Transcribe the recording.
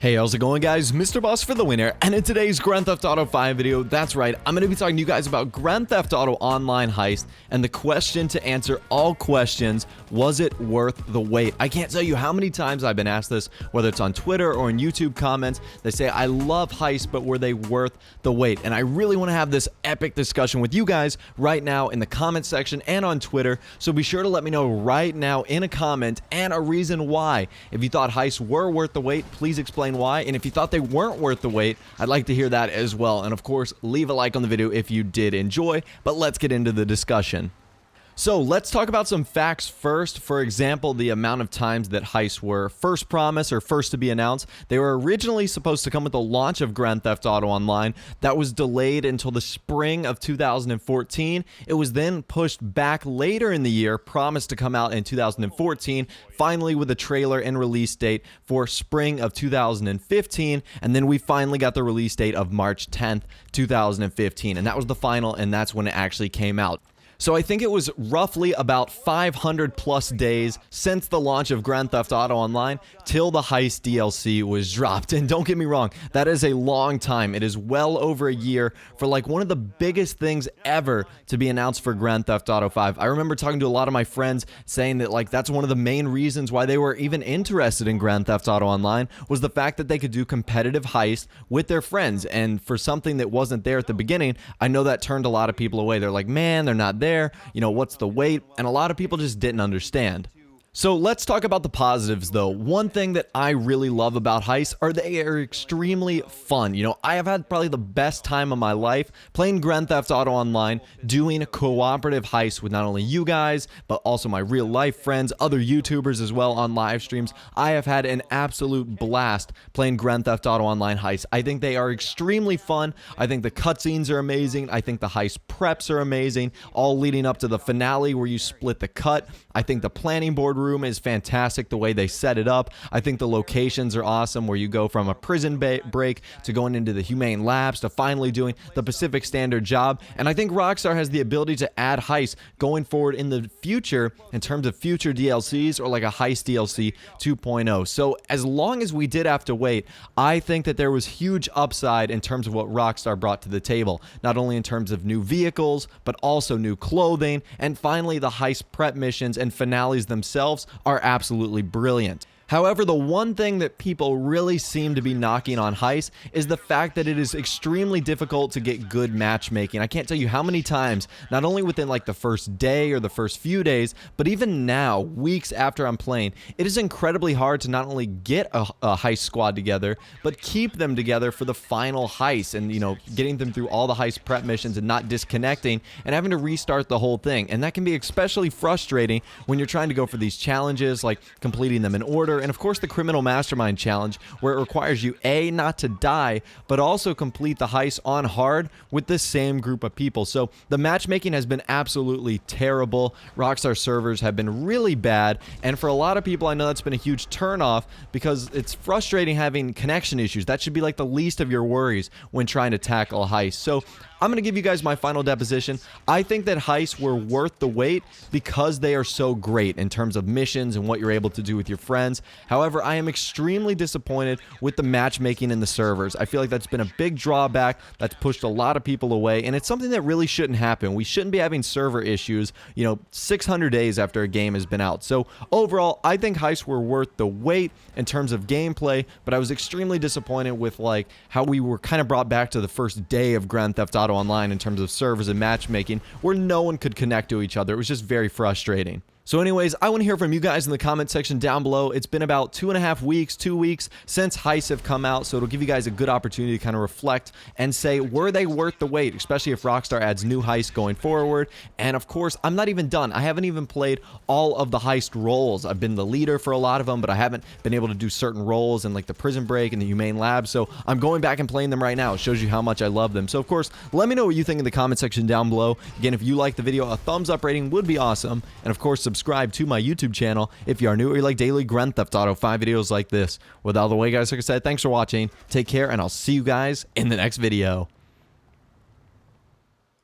Hey, how's it going, guys? Mr. Boss for the winner, and in today's Grand Theft Auto 5 video, that's right, I'm going to be talking to you guys about Grand Theft Auto Online Heist, and the question to answer all questions, was it worth the wait? I can't tell you how many times I've been asked this, whether it's on Twitter or in YouTube comments. They say, I love Heist, but were they worth the wait? And I really want to have this epic discussion with you guys right now in the comment section and on Twitter, so be sure to let me know right now in a comment and a reason why. If you thought Heists were worth the wait, please explain why, and if you thought they weren't worth the wait, I'd like to hear that as well. And of course, leave a like on the video if you did enjoy, but let's get into the discussion. So let's talk about some facts first. For example, the amount of times that heists were first promised or first to be announced. They were originally supposed to come with the launch of Grand Theft Auto Online. That was delayed until the spring of 2014. It was then pushed back later in the year, promised to come out in 2014, finally with a trailer and release date for spring of 2015. And then we finally got the release date of March 10th, 2015. And that was the final, and that's when it actually came out. So I think it was roughly about 500 plus days since the launch of Grand Theft Auto Online till the Heist DLC was dropped. And don't get me wrong, that is a long time. It is well over a year for like one of the biggest things ever to be announced for Grand Theft Auto 5. I remember talking to a lot of my friends saying that like that's one of the main reasons why they were even interested in Grand Theft Auto Online was the fact that they could do competitive heists with their friends. And for something that wasn't there at the beginning, I know that turned a lot of people away. They're like, man, they're not there, you know, what's the wait? And a lot of people just didn't understand. So let's talk about the positives though. One thing that I really love about heists are they are extremely fun. You know, I have had probably the best time of my life playing Grand Theft Auto Online, doing cooperative heists with not only you guys, but also my real life friends, other YouTubers as well on live streams. I have had an absolute blast playing Grand Theft Auto Online heists. I think they are extremely fun. I think the cutscenes are amazing. I think the heist preps are amazing, all leading up to the finale where you split the cut. I think the planning board room is fantastic the way they set it up. I think the locations are awesome where you go from a prison break to going into the humane labs to finally doing the Pacific Standard job. And I think Rockstar has the ability to add heists going forward in the future in terms of future DLCs or like a Heist DLC 2.0. So as long as we did have to wait, I think that there was huge upside in terms of what Rockstar brought to the table, not only in terms of new vehicles, but also new clothing, and finally the heist prep missions and finales themselves are absolutely brilliant. However, the one thing that people really seem to be knocking on Heist is the fact that it is extremely difficult to get good matchmaking. I can't tell you how many times, not only within like the first day or the first few days, but even now, weeks after I'm playing, it is incredibly hard to not only get a heist squad together, but keep them together for the final heist and, you know, getting them through all the heist prep missions and not disconnecting and having to restart the whole thing. And that can be especially frustrating when you're trying to go for these challenges, like completing them in order. And of course the Criminal Mastermind challenge, where it requires you not to die, but also complete the heist on hard with the same group of people. So the matchmaking has been absolutely terrible. Rockstar servers have been really bad, and for a lot of people I know that's been a huge turnoff because it's frustrating having connection issues. That should be like the least of your worries when trying to tackle a heist. So I'm going to give you guys my final deposition. I think that heists were worth the wait because they are so great in terms of missions and what you're able to do with your friends. However, I am extremely disappointed with the matchmaking in the servers. I feel like that's been a big drawback that's pushed a lot of people away, and it's something that really shouldn't happen. We shouldn't be having server issues, you know, 600 days after a game has been out. So overall, I think heists were worth the wait in terms of gameplay, but I was extremely disappointed with like how we were kind of brought back to the first day of Grand Theft Auto Online in terms of servers and matchmaking where no one could connect to each other. It was just very frustrating. So anyways, I want to hear from you guys in the comment section down below. It's been about 2.5 weeks, 2 weeks since heists have come out, so it'll give you guys a good opportunity to kind of reflect and say, were they worth the wait, especially if Rockstar adds new heists going forward. And of course, I'm not even done. I haven't even played all of the heist roles. I've been the leader for a lot of them, but I haven't been able to do certain roles in like the prison break and the humane lab, so I'm going back and playing them right now. It shows you how much I love them. So of course, let me know what you think in the comment section down below. Again, if you like the video, a thumbs up rating would be awesome, and of course, subscribe to my YouTube channel if you are new or you like daily Grand Theft Auto 5 videos like this. With all the way, guys, like I said, thanks for watching. Take care, and I'll see you guys in the next video.